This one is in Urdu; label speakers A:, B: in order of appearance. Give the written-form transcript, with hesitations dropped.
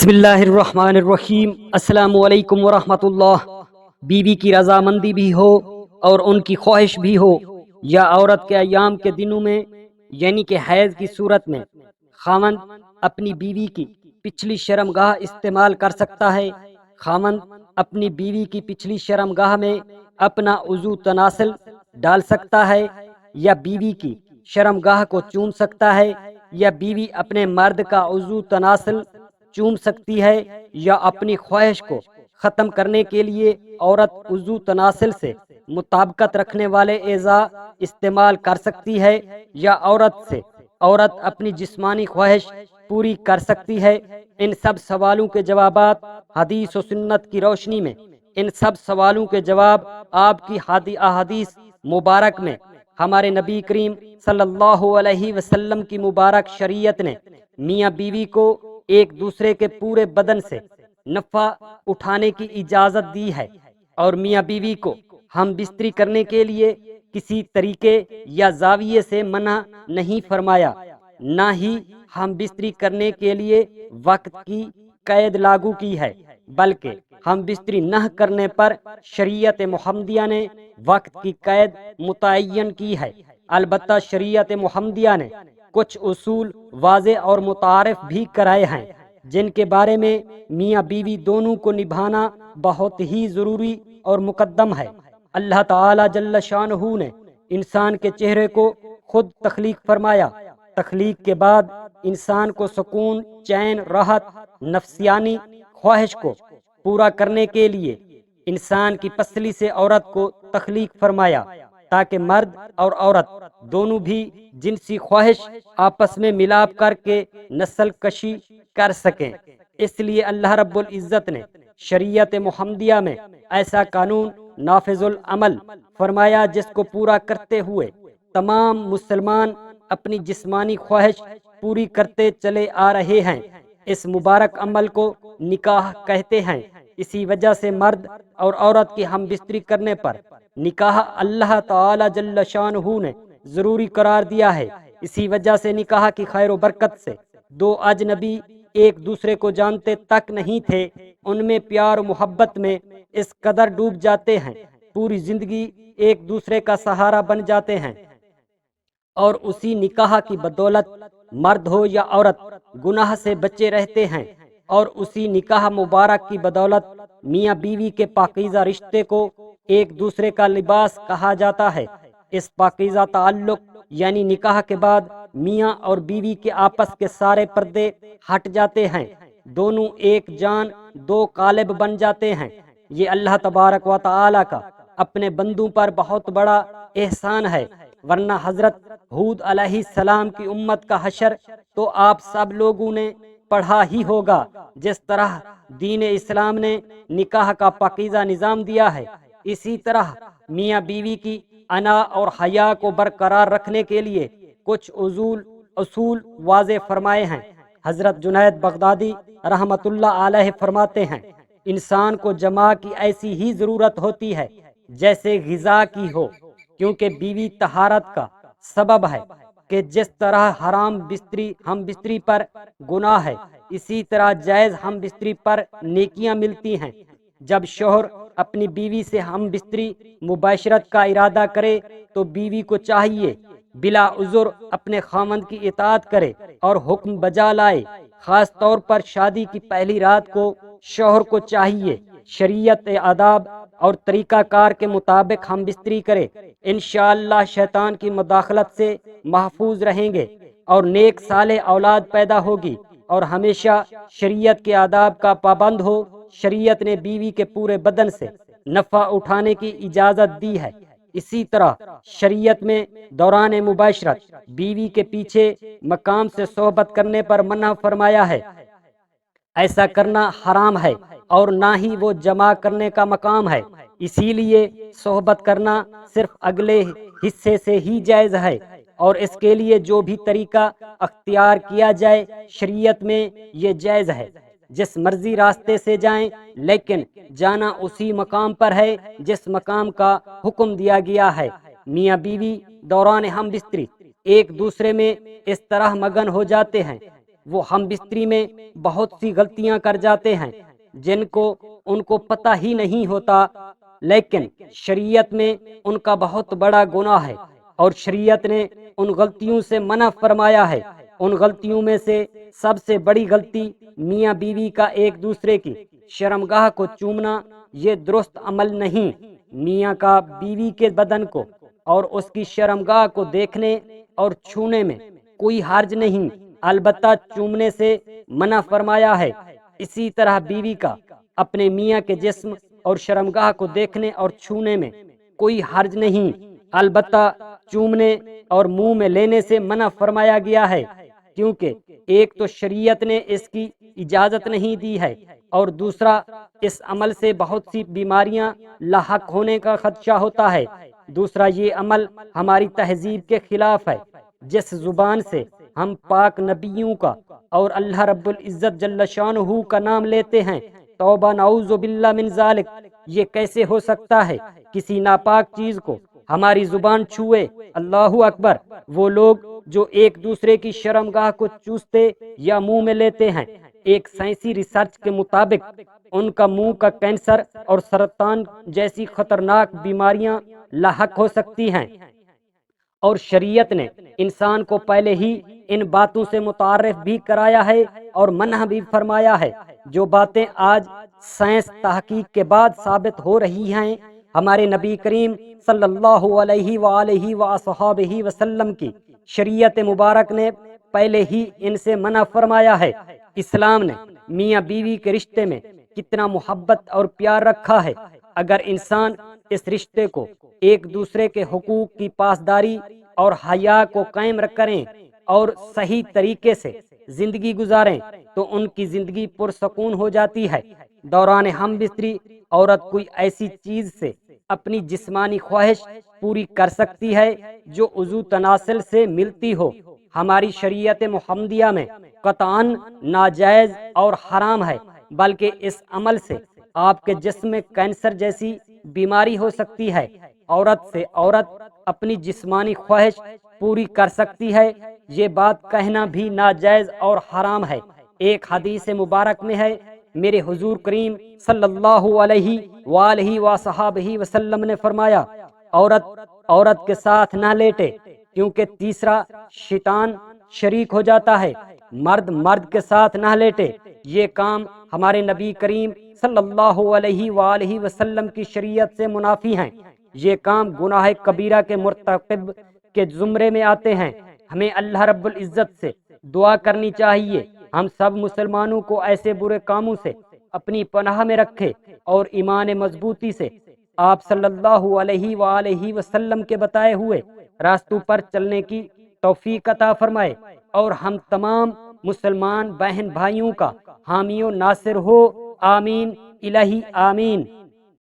A: بسم اللہ الرحمن الرحیم۔ السلام علیکم ورحمۃ اللہ۔ بیوی کی رضامندی بھی ہو اور ان کی خواہش بھی ہو، یا عورت کے ایام کے دنوں میں یعنی کہ حیض کی صورت میں خاوند اپنی بیوی کی پچھلی شرمگاہ استعمال کر سکتا ہے۔ خاوند اپنی بیوی کی پچھلی شرمگاہ میں اپنا عضو تناسل ڈال سکتا ہے، یا بیوی کی شرمگاہ کو چوم سکتا ہے، یا بیوی اپنے مرد کا عضو تناسل چوم سکتی ہے، یا اپنی خواہش کو ختم کرنے کے لیے عورت عضو تناسل سے مطابقت رکھنے والے اعضاء استعمال کر سکتی ہے، یا عورت اپنی جسمانی خواہش پوری کر سکتی ہے۔ ان سب سوالوں کے جوابات حدیث و سنت کی روشنی میں ان سب سوالوں کے جواب آپ کی احادیث مبارک میں ہمارے نبی کریم صلی اللہ علیہ وسلم کی مبارک شریعت نے میاں بیوی کو ایک دوسرے کے پورے بدن سے نفع اٹھانے کی اجازت دی ہے، اور میاں بیوی کو ہم بستری کرنے کے لیے کسی طریقے یا زاویے سے منع نہیں فرمایا، نہ ہی ہم بستری کرنے کے لیے وقت کی قید لاگو کی ہے، بلکہ ہم بستری نہ کرنے پر شریعت محمدیہ نے وقت کی قید متعین کی ہے۔ البتہ شریعت محمدیہ نے کچھ اصول واضح اور متعارف بھی کرائے ہیں، جن کے بارے میں میاں بیوی دونوں کو نبھانا بہت ہی ضروری اور مقدم ہے۔ اللہ تعالی جل شانہ نے انسان کے چہرے کو خود تخلیق فرمایا۔ تخلیق کے بعد انسان کو سکون، چین، راحت، نفسیانی خواہش کو پورا کرنے کے لیے انسان کی پسلی سے عورت کو تخلیق فرمایا، تاکہ مرد اور عورت دونوں بھی جنسی خواہش آپس میں ملاپ کر کے نسل کشی کر سکیں۔ اس لیے اللہ رب العزت نے شریعت محمدیہ میں ایسا قانون نافذ العمل فرمایا جس کو پورا کرتے ہوئے تمام مسلمان اپنی جسمانی خواہش پوری کرتے چلے آ رہے ہیں۔ اس مبارک عمل کو نکاح کہتے ہیں۔ اسی وجہ سے مرد اور عورت کی ہم بستری کرنے پر نکاح اللہ تعالی جل شانہ نے ضروری قرار دیا ہے۔ اسی وجہ سے نکاح کی خیر و برکت سے دو اجنبی ایک دوسرے کو جانتے تک نہیں تھے، ان میں پیار و محبت میں اس قدر ڈوب جاتے ہیں، پوری زندگی ایک دوسرے کا سہارا بن جاتے ہیں، اور اسی نکاح کی بدولت مرد ہو یا عورت گناہ سے بچے رہتے ہیں، اور اسی نکاح مبارک کی بدولت میاں بیوی کے پاکیزہ رشتے کو ایک دوسرے کا لباس کہا جاتا ہے۔ اس پاکیزہ تعلق یعنی نکاح کے بعد میاں اور بیوی کے آپس کے سارے پردے ہٹ جاتے ہیں، دونوں ایک جان دو قالب بن جاتے ہیں۔ یہ اللہ تبارک و تعالی کا اپنے بندوں پر بہت بڑا احسان ہے، ورنہ حضرت ہود علیہ السلام کی امت کا حشر تو آپ سب لوگوں نے پڑھا ہی ہوگا۔ جس طرح دین اسلام نے نکاح کا پاکیزہ نظام دیا ہے، اسی طرح میاں بیوی کی انا اور حیا کو برقرار رکھنے کے لیے کچھ اصول واضح فرمائے ہیں۔ حضرت جنید بغدادی رحمت اللہ علیہ فرماتے ہیں، انسان کو جماع کی ایسی ہی ضرورت ہوتی ہے جیسے غذا کی ہو، کیونکہ بیوی طہارت کا سبب ہے، کہ جس طرح حرام ہم بستری پر گناہ ہے، اسی طرح جائز ہم بستری پر نیکیاں ملتی ہیں۔ جب شوہر اپنی بیوی سے ہم بستری مباشرت کا ارادہ کرے تو بیوی کو چاہیے بلا عذر اپنے خاوند کی اطاعت کرے اور حکم بجا لائے۔ خاص طور پر شادی کی پہلی رات کو شوہر کو چاہیے شریعت آداب اور طریقہ کار کے مطابق ہم بستری کرے۔ انشاءاللہ شیطان کی مداخلت سے محفوظ رہیں گے اور نیک صالح اولاد پیدا ہوگی، اور ہمیشہ شریعت کے آداب کا پابند ہو۔ شریعت نے بیوی کے پورے بدن سے نفع اٹھانے کی اجازت دی ہے۔ اسی طرح شریعت میں دوران مباشرت بیوی کے پیچھے مقام سے صحبت کرنے پر منع فرمایا ہے۔ ایسا کرنا حرام ہے اور نہ ہی وہ جمع کرنے کا مقام ہے، اسی لیے صحبت کرنا صرف اگلے حصے سے ہی جائز ہے، اور اس کے لیے جو بھی طریقہ اختیار کیا جائے شریعت میں یہ جائز ہے۔ جس مرضی راستے سے جائیں، لیکن جانا اسی مقام پر ہے جس مقام کا حکم دیا گیا ہے۔ میاں بیوی دوران ہم بستری ایک دوسرے میں اس طرح مگن ہو جاتے ہیں وہ ہم بستری میں بہت سی غلطیاں کر جاتے ہیں جن کو ان کو پتہ ہی نہیں ہوتا، لیکن شریعت میں ان کا بہت بڑا گناہ ہے اور شریعت نے ان غلطیوں سے منع فرمایا ہے۔ ان غلطیوں میں سے سب سے بڑی غلطی میاں بیوی کا ایک دوسرے کی شرمگاہ کو چومنا، یہ درست عمل نہیں۔ میاں کا بیوی کے بدن کو اور اس کی شرمگاہ کو دیکھنے اور چھونے میں کوئی حرج نہیں، البتہ چومنے سے منع فرمایا ہے۔ اسی طرح بیوی کا اپنے میاں کے جسم اور شرمگاہ کو دیکھنے اور چھونے میں کوئی حرج نہیں، البتہ چومنے اور منہ میں لینے سے منع فرمایا گیا ہے، کیونکہ ایک تو شریعت نے اس کی اجازت نہیں دی ہے، اور دوسرا اس عمل سے بہت سی بیماریاں لاحق ہونے کا خدشہ ہوتا ہے۔ دوسرا، یہ عمل ہماری تہذیب کے خلاف ہے۔ جس زبان سے ہم پاک نبیوں کا اور اللہ رب العزت جل شانہ کا نام لیتے ہیں، توبہ نعوذ باللہ من ذالک، یہ کیسے ہو سکتا ہے کسی ناپاک چیز کو ہماری زبان چھوئے؟ اللہ اکبر! وہ لوگ جو ایک دوسرے کی شرمگاہ کو چوستے یا منہ میں لیتے ہیں، ایک سائنسی ریسرچ کے مطابق ان کا منہ کا کینسر اور سرطان جیسی خطرناک بیماریاں لاحق ہو سکتی ہیں، اور شریعت نے انسان کو پہلے ہی ان باتوں سے متعارف بھی کرایا ہے اور منع بھی فرمایا ہے۔ جو باتیں آج سائنس تحقیق کے بعد ثابت ہو رہی ہیں، ہمارے نبی کریم صلی اللہ علیہ وآلہ وصحبہ وسلم کی شریعت مبارک نے پہلے ہی ان سے منع فرمایا ہے۔ اسلام نے میاں بیوی کے رشتے میں کتنا محبت اور پیار رکھا ہے۔ اگر انسان اس رشتے کو ایک دوسرے کے حقوق کی پاسداری اور حیا کو قائم کریں اور صحیح طریقے سے زندگی گزاریں تو ان کی زندگی پرسکون ہو جاتی ہے۔ دوران ہم بستری عورت کوئی ایسی چیز سے اپنی جسمانی خواہش پوری کر سکتی ہے جو عضو تناسل سے ملتی ہو۔ ہماری شریعت محمدیہ میں قطعاً ناجائز اور حرام ہے، بلکہ اس عمل سے آپ کے جسم میں کینسر جیسی بیماری ہو سکتی ہے۔ عورت سے عورت اپنی جسمانی خواہش پوری کر سکتی ہے، یہ بات کہنا بھی ناجائز اور حرام ہے۔ ایک حدیث مبارک میں ہے، میرے حضور کریم صلی اللہ علیہ وآلہ وصحبہ وسلم نے فرمایا، عورت کے ساتھ نہ لیٹے، کیونکہ تیسرا شیطان شریک ہو جاتا ہے۔ مرد کے ساتھ نہ لیٹے، یہ کام ہمارے نبی کریم صلی اللہ علیہ وآلہ وسلم کی شریعت سے منافی ہیں۔ یہ کام گناہ کبیرہ کے مرتکب کے زمرے میں آتے ہیں۔ ہمیں اللہ رب العزت سے دعا کرنی چاہیے ہم سب مسلمانوں کو ایسے برے کاموں سے اپنی پناہ میں رکھے اور ایمان مضبوطی سے آپ صلی اللہ علیہ وآلہ وسلم کے بتائے ہوئے راستوں پر چلنے کی توفیق عطا فرمائے، اور ہم تمام مسلمان بہن بھائیوں کا حامی و ناصر ہو۔ آمین الہی آمین۔